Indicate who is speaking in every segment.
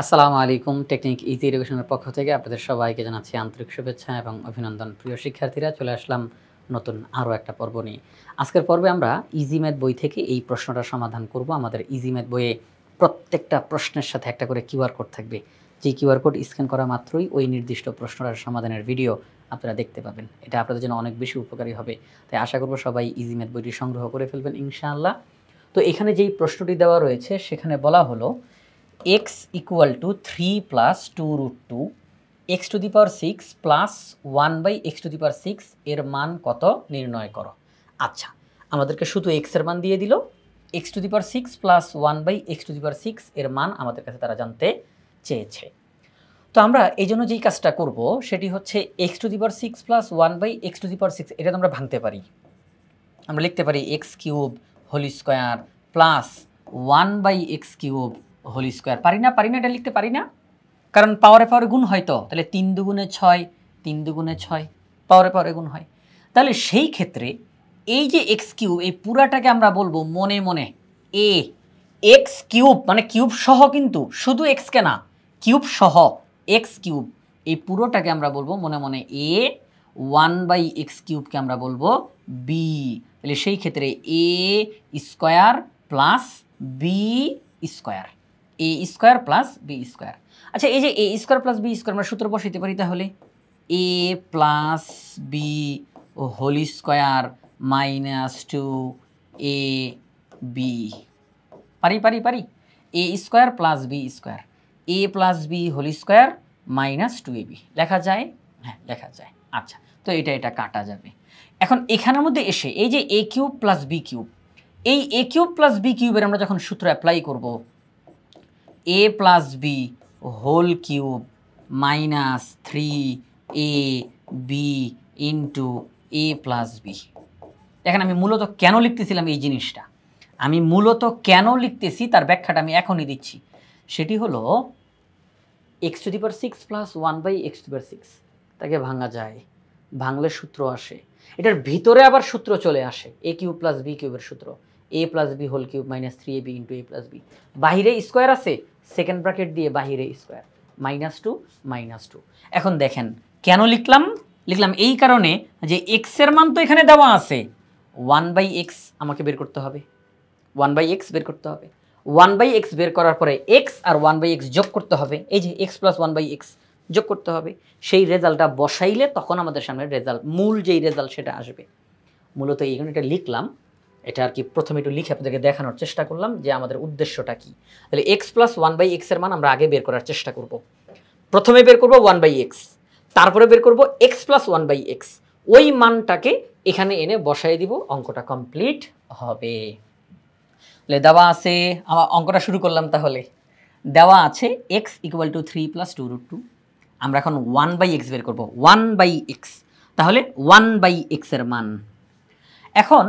Speaker 1: আসসালামু আলাইকুম। Technique easy এডুকেশনের পক্ষ থেকে আপনাদের সবাইকে জানাচ্ছি আন্তরিক শুভেচ্ছা এবং অভিনন্দন। প্রিয় শিক্ষার্থীরা, চলে আসলাম নতুন আরও একটা পর্ব নিয়ে। আজকের পর্বে আমরা ইজি ম্যাথ বই থেকে এই প্রশ্নটা সমাধান করব। আমাদের ইজি ম্যাথ বইয়ে প্রত্যেকটা প্রশ্নের সাথে একটা করে কিউআর কোড থাকবে। যেই কিউআর কোড স্ক্যান করা মাত্রই ওই নির্দিষ্ট প্রশ্নটার সমাধানের ভিডিও আপনারা দেখতে পাবেন। এটা আপনাদের জন্য অনেক বেশি উপকারী হবে। তাই আশা করব সবাই ইজি ম্যাথ বইটি সংগ্রহ করে ফেলবেন ইনশাআল্লাহ। তো এখানে যেই প্রশ্নটি দেওয়া রয়েছে সেখানে বলা হলো x equal to 3 plus 2 root 2 x to the power 6 plus 1 by x to the power 6 এর মান কত নির্ণয় করো। আচ্ছা, আমাদেরকে শুধু x এর মান দিয়ে দিল। x to the power 6 plus 1 by x to the power 6 এর মান আমাদের কাছে তারা জানতে চেয়েছে। তো আমরা এই জন্য যেই কাজটা করব সেটি হচ্ছে x to the power 6 plus 1 by x to the power 6 এটা আমরা ভাঙতে পারি। আমরা লিখতে পারি x cube whole square plus 1 by x cube whole square. পারি না এটা লিখতে পারি না, কারণ পাওয়ারে গুণ হয়। তো তাহলে 3 দুগুণে 6, 3 দুগুণে 6, পাওয়ারে গুণ হয়। তাহলে সেই ক্ষেত্রে এই যে এক্স কিউব, এই পুরাটাকে আমরা বলবো মনে মনে এ এক্স কিউব, মানে কিউব সহ, কিন্তু শুধু এক্সকে না, কিউব সহ এক্স কিউব, এই পুরোটাকে আমরা বলবো মনে মনে এ। 1 বাই এক্স কিউবকে আমরা বলবো বি। তাহলে সেই ক্ষেত্রে a square plus b square, a square plus b square. আচ্ছা, এই যে a square plus b square আমরা সূত্র বসাইতে পারি, তাহলে a plus b whole square minus 2 a b. পারি a square plus b square, a plus b whole square minus 2ab লেখা যায়? হ্যাঁ, লেখা যায়। আচ্ছা, তো এটা কাটা যাবে। এখন এখানের মধ্যে এসে এই যে এ কিউব প্লাস বি কিউব, এই এ কিউব প্লাস বি কিউবের আমরা যখন সূত্র অ্যাপ্লাই করব, a plus b whole cube minus 3 a b into a plus b. দেখেন, আমি মূলত কেন লিখতেছিলাম এই জিনিসটা, আমি মূলত কেন লিখতেছি তার ব্যাখ্যাটা আমি এখনই দিচ্ছি। সেটি হলো x to the power 6 plus 1 by x to the power 6 তাকে ভাঙা যায়, ভাঙলে সূত্র আসে। এটার ভিতরে আবার সূত্র চলে আসে, এ কিউব প্লাস বি কিউবের সূত্র, a plus b whole cube minus 3ab into a plus b. বাহিরে স্কোয়ার আছে, সেকেন্ড ব্র্যাকেট দিয়ে বাহিরে স্কোয়ার, -2 এখন দেখেন কেন লিখলাম এই কারণে যে এক্স এর মান তো এখানে দেওয়া আছে, 1 বাই এক্স আমাকে বের করতে হবে, 1 বাই এক্স বের করতে হবে। 1 বাই এক্স বের করার পরে এক্স আর 1 বাই এক্স যোগ করতে হবে, এই যে এক্স প্লাস 1 বাই এক্স যোগ করতে হবে। সেই রেজাল্টটা বসাইলে তখন আমাদের সামনে রেজাল্ট, মূল যেই রেজাল্ট সেটা আসবে। মূলত এইখানে এটা লিখলাম, এটা আর কি প্রথমে একটু লিখে আপনাদেরকে দেখানোর চেষ্টা করলাম যে আমাদের উদ্দেশ্যটা কি। তাহলে এক্স প্লাস 1 বাই এক্স এর মান আমরা আগে বের করার চেষ্টা করব। প্রথমে বের করব 1 বাই এক্স, তারপরে বের করব এক্স প্লাস 1 বাই এক্স। ওই মানটাকে এখানে এনে বসাই দিব, অঙ্কটা কমপ্লিট হবে। দেওয়া আছে, আমার অঙ্কটা শুরু করলাম। তাহলে দেওয়া আছে এক্স ইকুয়াল টু 3 প্লাস 2 রুট 2। আমরা এখন 1 বাই এক্স বের করবো, 1 বাই এক্স। তাহলে 1 বাই এক্স এর মান, এখন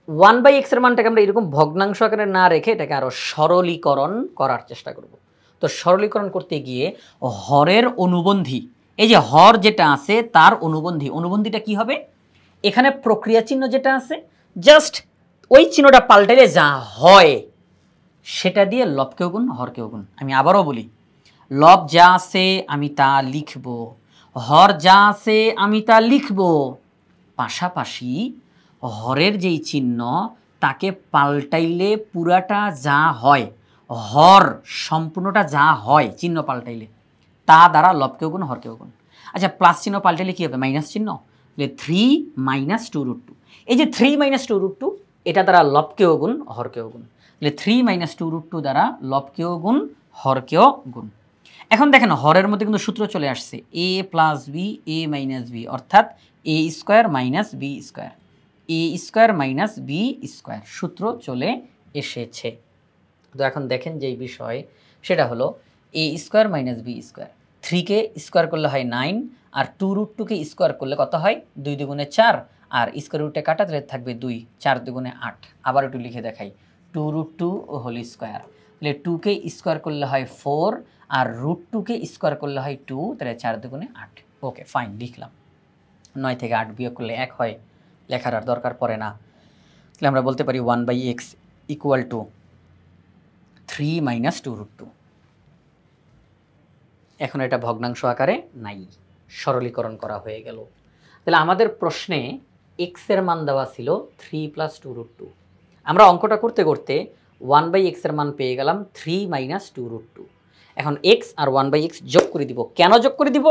Speaker 1: 1 বাই এক্স এর মানটাকে আমরা এরকম ভগ্নাংশ আকারে না রেখে এটাকে আরও সরলীকরণ করার চেষ্টা করব। তো সরলীকরণ করতে গিয়ে হরের অনুবন্ধী, এই যে হর যেটা আছে তার অনুবন্ধীটা কি হবে? এখানে প্রক্রিয়া চিহ্ন যেটা আছে, জাস্ট ওই চিহ্নটা পাল্টাইলে যা হয় সেটা দিয়ে লবকেও গুণ হরকেও গুণ। আমি আবারও বলি, লব যা আছে আমি তা লিখব, হর যা আছে আমি তা লিখব, পাশাপাশি হরের যেই চিহ্ন তাকে পাল্টাইলে পুরাটা যা হয়, হর সম্পূর্ণটা যা হয় চিহ্ন পাল্টাইলে, তা দ্বারা লবকেও গুণ হরকেও গুণ। আচ্ছা, প্লাস চিহ্ন পাল্টাইলে কী হবে? মাইনাস চিহ্ন। 3 মাইনাস 2 রুট 2, এই যে 3 মাইনাস 2 রুট 2 এটা দ্বারা লবকেও গুণ হরকেও গুণ। তাহলে 3 মাইনাস 2 রুট 2 দ্বারা লবকেও গুণ হরকেও গুণ। এখন দেখেন হরের মধ্যে কিন্তু সূত্র চলে আসছে, এ plus B A minus B, অর্থাৎ এ square minus b square, a square minus b square সূত্র চলে এসেছে। তো এখন দেখেন যেই বিষয় সেটা হলো a square minus b square, 3কে স্কোয়ার করলে হয় 9, আর 2 রুট 2কে স্কোয়ার করলে কত হয়? 2 দুগুণে 4, আর স্কোয়ার রুটে কাটা তাহলে থাকবে 2, 4 দুগুণে 8। আবার একটু লিখে দেখাই, 2 রুট 2 হোল স্কোয়ার, তাহলে 2কে স্কোয়ার করলে হয় 4, আর রুট 2কে স্কোয়ার করলে হয় 2, তাহলে 4 দুগুণে 8। ওকে, ফাইন, লিখলাম। 9 থেকে 8 বিয়োগ করলে 1 হয়, লেখার আর দরকার পড়ে না। তাহলে আমরা বলতে পারি 1 by x equal to 3 minus 2 root 2। এখন এটা ভগ্নাংশ আকারে নাই, সরলীকরণ করা হয়ে গেল। তাহলে আমাদের প্রশ্নে এক্স এর মান দেওয়া ছিল 3 + 2√2। আমরা অঙ্কটা করতে করতে 1/x এর মান পেয়ে গেলাম 3 - 2√2। এখন x আর 1/x যোগ করে দিব। কেন যোগ করে দিব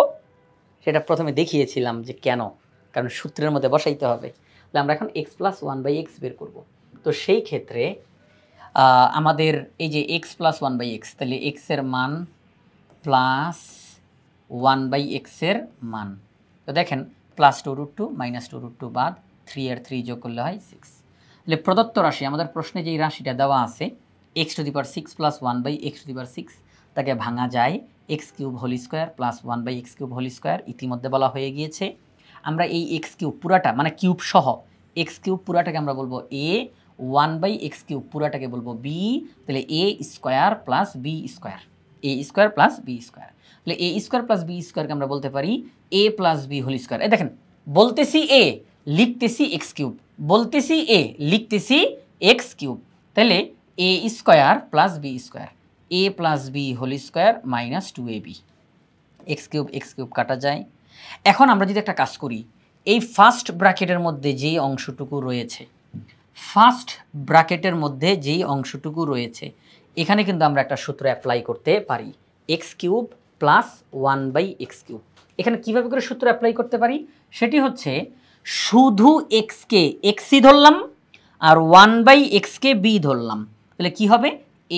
Speaker 1: সেটা প্রথমে দেখিয়েছিলাম যে কেন, কারণ সূত্রের মধ্যে বসাইতে হবে। তাহলে আমরা এখন x + 1/x বের করব। তো সেই ক্ষেত্রে আমাদের এই যে x + 1/x, তাহলে x এর মান প্লাস 1/x এর মান, তো দেখেন +2√2 - 2√2 বাদ 3 আর 3 যোগ করলে হয় 6। তাহলে প্রদত্ত রাশি, আমাদের প্রশ্নে যেই রাশিটা দেওয়া আছে x⁶ + 1/x⁶, তাকে ভাঙা যায় x³ whole square plus 1/x³ whole square, ইতিমধ্যে বলা হয়ে গিয়েছে। আমরা এই x³ পুরাটা মানে কিউব সহ x³ পুরাটাকে আমরা বলবো a, 1/x³ পুরাটাকে বলবো b, তাহলে a² + b², a² + b²। তাহলে a² + b² কে আমরা বলতে পারি a + b হোল স্কোয়ার। এই দেখেন বলতেছি a, লিখতেছি x³ বলতেছি a, লিখতেছি x³, তাহলে a² + b², a + b whole square - 2ab, x³ কাটা যায়। এখন আমরা যদি একটা কাজ করি, এই ফার্স্ট ব্র্যাকেটের মধ্যে যেই অংশটুকু রয়েছে, ফার্স্ট ব্র্যাকেটের মধ্যে যেই অংশটুকু রয়েছে, এখানে কিন্তু আমরা একটা সূত্র অ্যাপ্লাই করতে পারি, x³ + 1/x³। এখানে কিভাবে করে সূত্র অ্যাপ্লাই করতে পারি সেটি হচ্ছে, শুধু x-কে x-ই ধরলাম আর 1/x-কে b ধরলাম, তাহলে কি হবে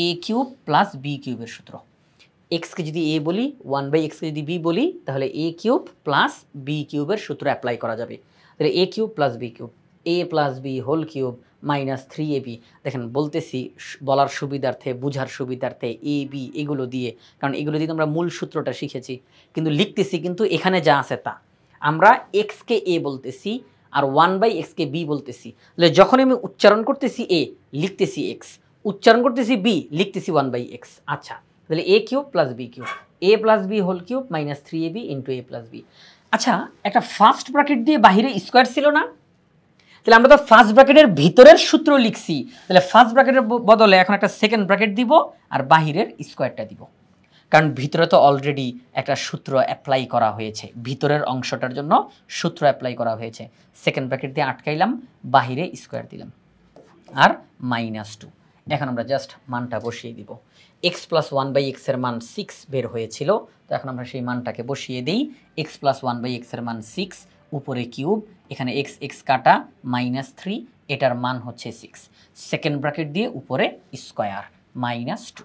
Speaker 1: a³ + b³ এর সূত্র। x-কে যদি a বলি, 1/x-কে যদি b বলি, তাহলে a³ + b³ এর সূত্র অ্যাপ্লাই করা যাবে। তাহলে a³ + b³, a + b whole cube - 3ab। দেখেন বলতেছি বলার সুবিধার্থে, বুঝার সুবিধার্থে a b এগুলো দিয়ে, কারণ এগুলো দিয়ে আমরা মূল সূত্রটা শিখেছি, কিন্তু লিখতেছি কিন্তু এখানে যা আছে তা। আমরা x-কে a বলতেছি আর 1/x-কে b বলতেছি, তাহলে যখন আমি উচ্চারণ করতেছি a, লিখতেছি x, উচ্চারণ করতেছি b, লিখতেছি 1/x। আচ্ছা, তাহলে a³ + b³, a + b whole cube - 3ab × a + b। আচ্ছা, একটা ফার্স্ট ব্র্যাকেট দিয়ে বাহিরে স্কোয়ার ছিল না, তাহলে আমরা তো ফার্স্ট ব্র্যাকেটের ভিতরের সূত্র লিখছি, তাহলে ফার্স্ট ব্র্যাকেটের বদলে এখন একটা সেকেন্ড ব্র্যাকেট দিব আর বাহিরের স্কোয়ারটা দিব, কারণ ভিতরে তো অলরেডি একটা সূত্র অ্যাপ্লাই করা হয়েছে, ভিতরের অংশটার জন্য সূত্র অ্যাপ্লাই করা হয়েছে। সেকেন্ড ব্র্যাকেট দিয়ে আটকাইলাম, বাহিরে স্কোয়ার দিলাম আর -2। এখন আমরা জাস্ট মানটা বসিয়ে দিব। x + 1/x এর মান 6 বের হয়েছিল, তো এখন আমরা সেই মানটাকে বসিয়ে দিই। x + 1/x এর মান 6, উপরে কিউব, এখানে x কাটা -3, এটার মান হচ্ছে 6। সেকেন্ড ব্র্যাকেট দিয়ে উপরে স্কোয়ার -2,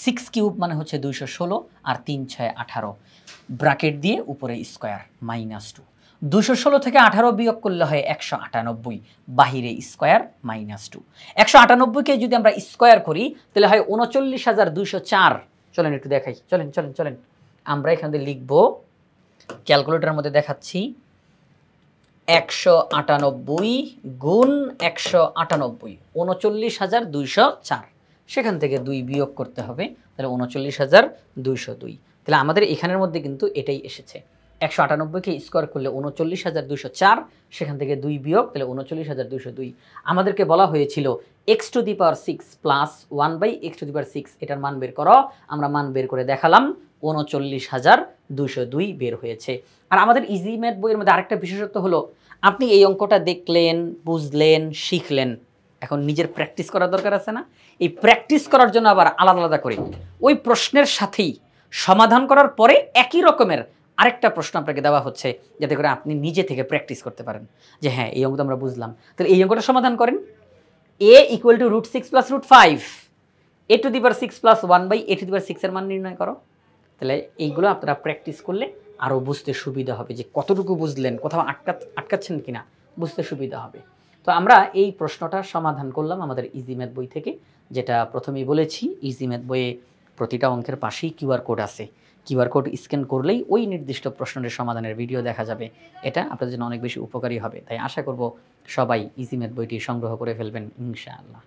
Speaker 1: 6³ মানে হচ্ছে 216 আর 3 × 6 = 18, ব্র্যাকেট দিয়ে উপরে স্কোয়ার -2। 216 থেকে 18 বিয়োগ করলে হয় 198, বাহিরে স্কোয়ার -2। 198কে যদি আমরা স্কোয়ার করি তাহলে হয় 39,204। চলেন একটু দেখাই, চলেন চলেন চলেন, আমরা এখানে লিখব, ক্যালকুলেটরের মধ্যে দেখাচ্ছি, 198 গুণ 198, 39,204, সেখান থেকে 2 বিয়োগ করতে হবে, তাহলে 39,202। তাহলে আমাদের এখানের মধ্যে কিন্তু এটাই এসেছে, 198কে স্কোয়ার করলে 39,204, সেখান থেকে 2 বিয়োগ, তাহলে 39,202। আমাদেরকে বলা হয়েছিল x⁶ প্লাস 1/x⁶, এটার মান বের করো, আমরা মান বের করে দেখালাম, 39,202 বের হয়েছে। আর আমাদের ইজি ম্যাথ বইয়ের মধ্যে আরেকটা বিশেষত্ব হলো, আপনি এই অঙ্কটা দেখলেন, বুঝলেন, শিখলেন, এখন নিজের প্র্যাকটিস করার দরকার আছে না? এই প্র্যাকটিস করার জন্য আবার আলাদা আলাদা করে ওই প্রশ্নের সাথেই সমাধান করার পরে একই রকমের আরেকটা প্রশ্ন আপনাকে দেওয়া হচ্ছে, যাতে করে আপনি নিজে থেকে প্র্যাকটিস করতে পারেন যে হ্যাঁ এই অঙ্কটা আমরা বুঝলাম, তাহলে এই অঙ্কটা সমাধান করেন। a = √6 + √5, a⁶ + 1/a⁶ এর মান নির্ণয় করো। তাহলে এইগুলো আপনারা প্র্যাকটিস করলে আরও বুঝতে সুবিধা হবে, যে কতটুকু বুঝলেন, কোথাও আটকাচ্ছেন কিনা বুঝতে সুবিধা হবে। তো আমরা এই প্রশ্নটা সমাধান করলাম আমাদের ইজি ম্যাথ বই থেকে, যেটা প্রথমেই বলেছি, ইজি ম্যাথ বইয়ে প্রতিটা অঙ্কের পাশেই কিউআর কোড আছে, কিউআর কোড স্ক্যান করলেই ওই নির্দিষ্ট প্রশ্নের সমাধানের ভিডিও দেখা যাবে। এটা আপনাদের জন্য অনেক বেশি উপকারী হবে, তাই আশা করব সবাই ইজি ম্যাথ বইটি সংগ্রহ করে ফেলবেন ইনশাআল্লাহ।